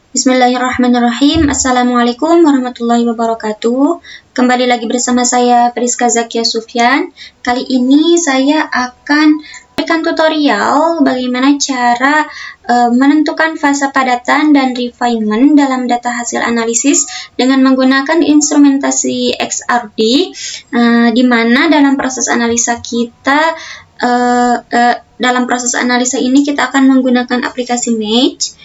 Bismillahirrahmanirrahim. Assalamualaikum warahmatullahi wabarakatuh. Kembali lagi bersama saya Priska Zakia Sufyan. Kali ini saya akan berikan tutorial bagaimana cara menentukan fase padatan dan refinement dalam data hasil analisis dengan menggunakan instrumentasi XRD, di mana dalam proses analisa kita dalam proses analisa ini kita akan menggunakan aplikasi Match.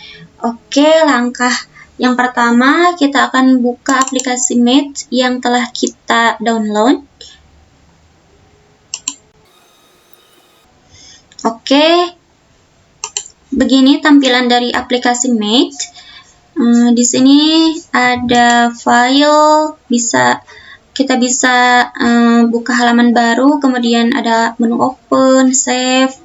Oke, langkah yang pertama kita akan buka aplikasi Match yang telah kita download. Oke, begini tampilan dari aplikasi Match. Di sini ada file, kita bisa buka halaman baru, kemudian ada menu open, save,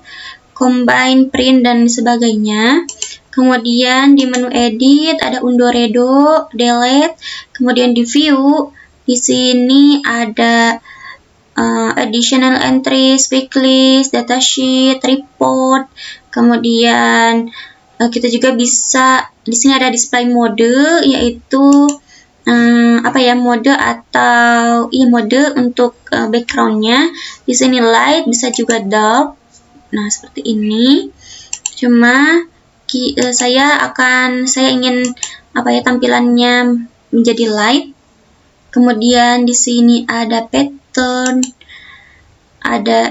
combine, print, dan sebagainya. Kemudian di menu edit ada undo, redo, delete. Kemudian di view, di sini ada additional entries, quick list, datasheet, report. Kemudian kita juga bisa, di sini ada display mode, yaitu mode atau mode untuk backgroundnya. Di sini light, bisa juga dark. Nah, seperti ini. Cuma saya ingin tampilannya menjadi light. Kemudian di sini ada pattern.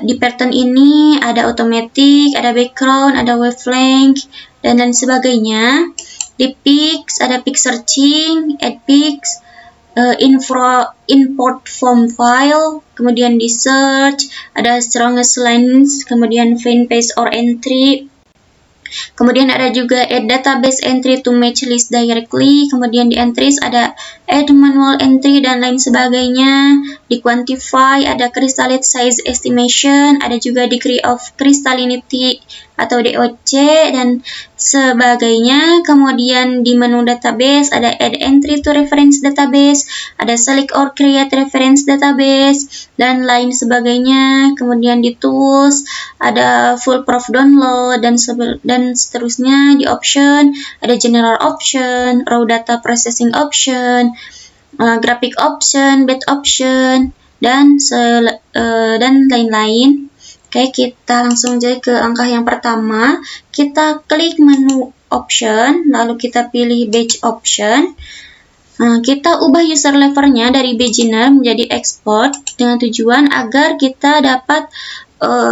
Di pattern ini ada automatic, ada background, ada wavelength, dan lain sebagainya. Di pics ada pic searching, add pics, import form file. Kemudian di search ada strongest lines, kemudian find paste or entry. Kemudian ada juga add database entry to match list directly. Kemudian di entries ada add manual entry dan lain sebagainya. Di quantify ada crystallite size estimation, ada juga degree of crystallinity atau DOC dan sebagainya. Kemudian di menu database ada add entry to reference database, ada select or create reference database dan lain sebagainya. Kemudian di tools ada full proof download dan seterusnya. Di option ada general option, raw data processing option, graphic option, batch option, dan lain-lain. Oke, kita langsung aja ke langkah yang pertama. Kita klik menu option, lalu kita pilih batch option. Kita ubah user levelnya dari beginner menjadi expert dengan tujuan agar kita dapat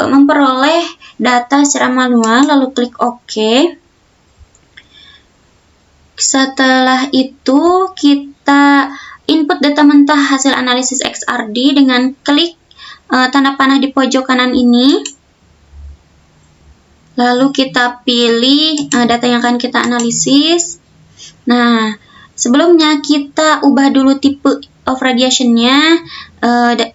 memperoleh data secara manual, lalu klik OK. Setelah itu kita input data mentah hasil analisis XRD dengan klik tanda panah di pojok kanan ini. Lalu kita pilih data yang akan kita analisis. Nah, sebelumnya kita ubah dulu type of radiation-nya,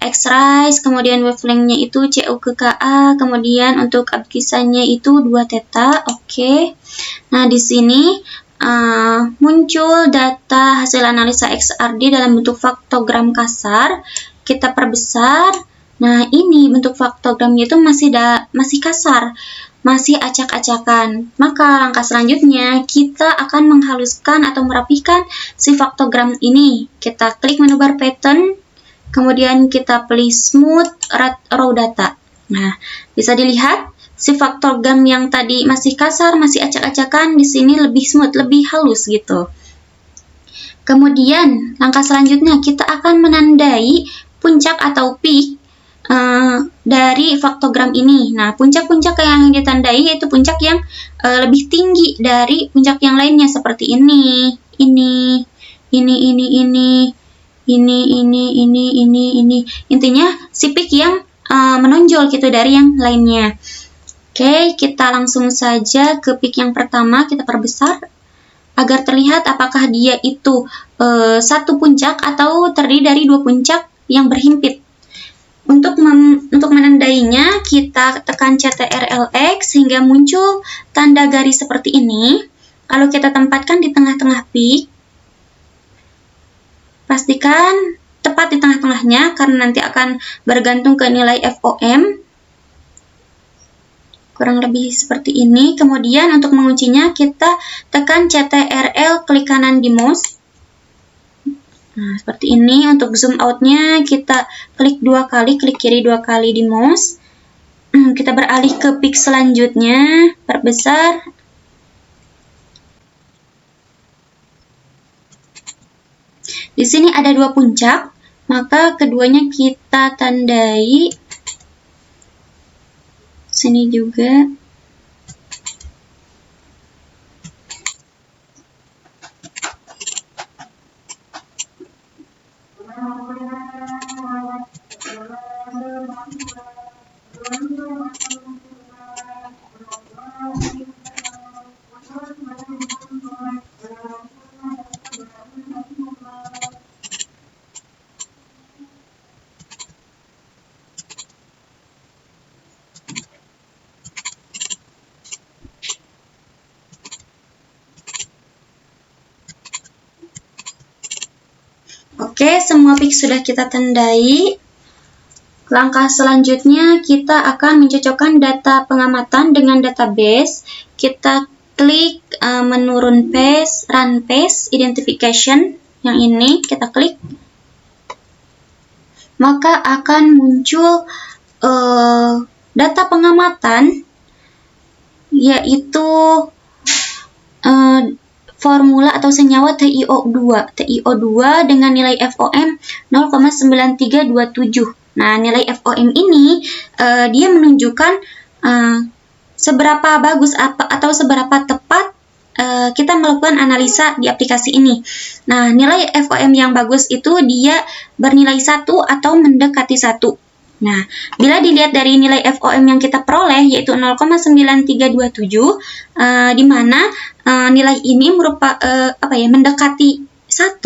X-rays, kemudian wavelength-nya itu CU/Ka, kemudian untuk abscission-nya itu 2 theta. Oke. Nah, di sini muncul data hasil analisa XRD dalam bentuk faktogram kasar. Kita perbesar. Nah, ini bentuk faktogramnya itu masih kasar, masih acak-acakan. Maka langkah selanjutnya kita akan menghaluskan atau merapikan si faktogram ini. Kita klik menu bar pattern, kemudian kita pilih smooth raw data. Nah, bisa dilihat si faktogram yang tadi masih kasar, masih acak-acakan, di sini lebih smooth, lebih halus gitu. Kemudian langkah selanjutnya kita akan menandai puncak atau peak dari faktogram ini. Nah, puncak-puncak yang ditandai yaitu puncak yang lebih tinggi dari puncak yang lainnya, seperti ini. Intinya si peak yang menonjol gitu dari yang lainnya. Oke, kita langsung saja ke peak yang pertama, kita perbesar agar terlihat apakah dia itu satu puncak atau terdiri dari 2 puncak yang berhimpit. Untuk menandainya, kita tekan CTRL-X hingga muncul tanda garis seperti ini. Lalu kita tempatkan di tengah-tengah peak. Pastikan tepat di tengah-tengahnya karena nanti akan bergantung ke nilai FOM. Kurang lebih seperti ini. Kemudian untuk menguncinya kita tekan CTRL klik kanan di mouse. Nah, seperti ini. Untuk zoom out-nya kita klik 2 kali, klik kiri 2 kali di mouse. Kita beralih ke pik selanjutnya, perbesar. Di sini ada 2 puncak, maka keduanya kita tandai. Sini juga. Oke, semua pik sudah kita tandai. Langkah selanjutnya kita akan mencocokkan data pengamatan dengan database. Kita klik menu run paste identification. Yang ini kita klik. Maka akan muncul data pengamatan, yaitu formula atau senyawa TiO2 dengan nilai FOM 0,9327. Nah, nilai FOM ini dia menunjukkan seberapa bagus atau seberapa tepat kita melakukan analisa di aplikasi ini. Nah, nilai FOM yang bagus itu dia bernilai 1 atau mendekati 1. Nah, bila dilihat dari nilai FOM yang kita peroleh yaitu 0,9327, di mana nilai ini mendekati 1,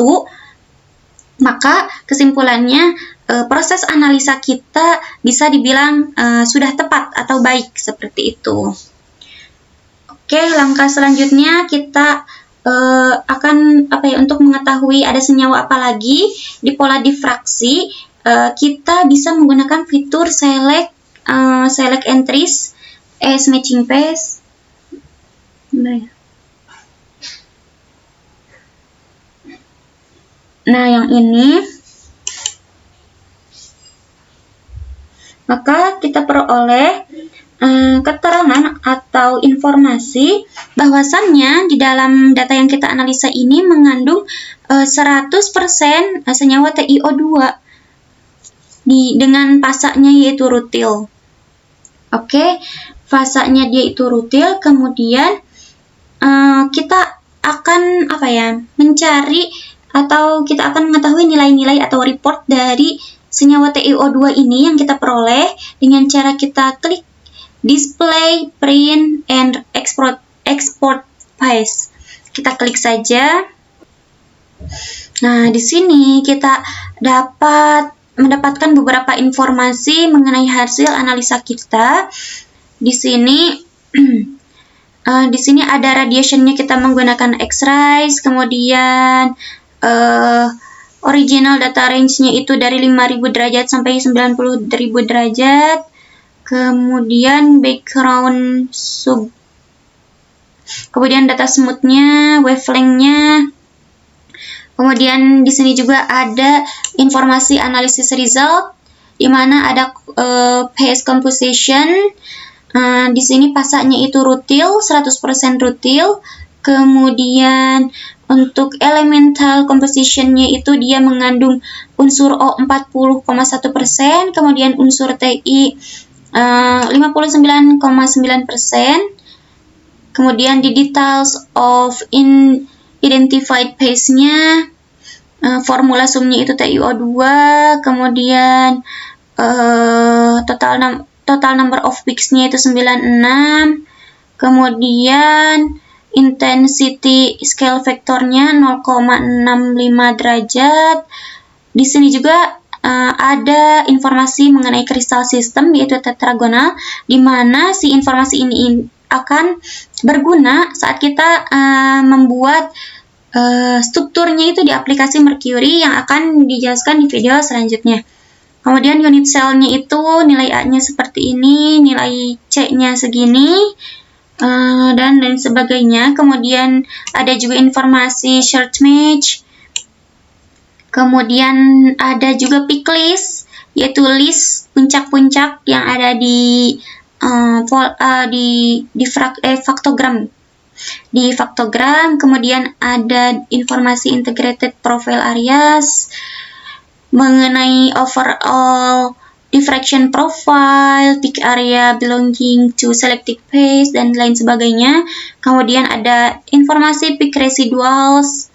maka kesimpulannya proses analisa kita bisa dibilang sudah tepat atau baik, seperti itu. Oke, langkah selanjutnya kita akan untuk mengetahui ada senyawa apa lagi di pola difraksi. Kita bisa menggunakan fitur select entries as matching path. Nah, yang ini. Maka kita peroleh keterangan atau informasi bahwasannya di dalam data yang kita analisa ini mengandung 100% senyawa TiO2 dengan fasanya yaitu rutil. Oke, fasanya dia itu rutil. Kemudian kita akan mencari atau kita akan mengetahui nilai-nilai atau report dari senyawa TiO2 ini yang kita peroleh dengan cara kita klik display, print, and export files. Kita klik saja. Nah, di sini kita mendapatkan beberapa informasi mengenai hasil analisa kita. Di sini ada radiationnya, kita menggunakan X-rays, kemudian original data range-nya itu dari 5.000 derajat sampai 90.000 derajat. Kemudian background kemudian data smooth-nya, wavelength-nya. Kemudian di sini juga ada informasi analisis result, di mana ada phase composition. Di sini pasanya itu rutil, 100% rutil. Kemudian untuk elemental composition-nya itu dia mengandung unsur O 40,1%, kemudian unsur Ti 59,9%. Kemudian di details of identified phase-nya, formula sumnya itu TiO2, kemudian total number of peaks-nya itu 96, kemudian intensity scale vektornya 0,65 derajat. Di sini juga ada informasi mengenai kristal sistem yaitu tetragonal, di mana si informasi ini akan berguna saat kita membuat strukturnya itu di aplikasi Mercury yang akan dijelaskan di video selanjutnya. Kemudian unit cell-nya itu nilai A-nya seperti ini, nilai C-nya segini. dan lain sebagainya. Kemudian ada juga informasi search match. Kemudian ada juga pick list, yaitu list puncak-puncak yang ada di faktogram. Di faktogram, kemudian ada informasi integrated profile areas mengenai overall diffraction profile, peak area belonging to selected phase, dan lain sebagainya. Kemudian ada informasi peak residuals,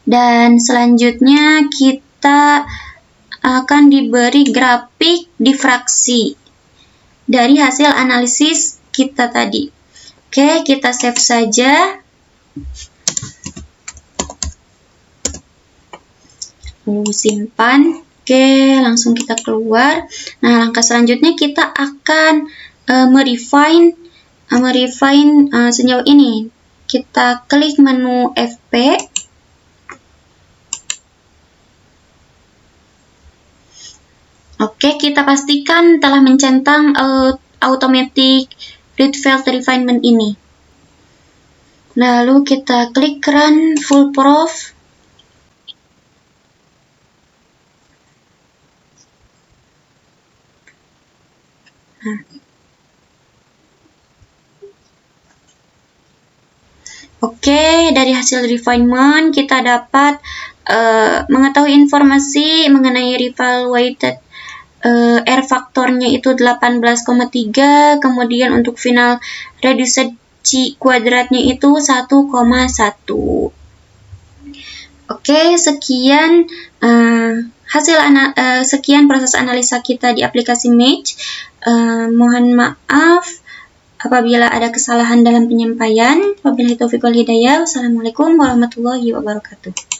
dan selanjutnya kita akan diberi grafik difraksi dari hasil analisis kita tadi. Oke, kita save saja. Simpan. Oke, langsung kita keluar. Nah, langkah selanjutnya kita akan merefine sejauh ini. Kita klik menu FP. Oke, kita pastikan telah mencentang automatic read field refinement ini. Lalu kita klik run full prof. Oke, dari hasil refinement kita dapat mengetahui informasi mengenai rival weighted R faktornya itu 18,3, kemudian untuk final reduced C kuadratnya itu 1,1. Oke, sekian sekian proses analisa kita di aplikasi Match. Mohon maaf apabila ada kesalahan dalam penyampaian. Wabillahi taufiq wal hidayah. Wassalamualaikum warahmatullahi wabarakatuh.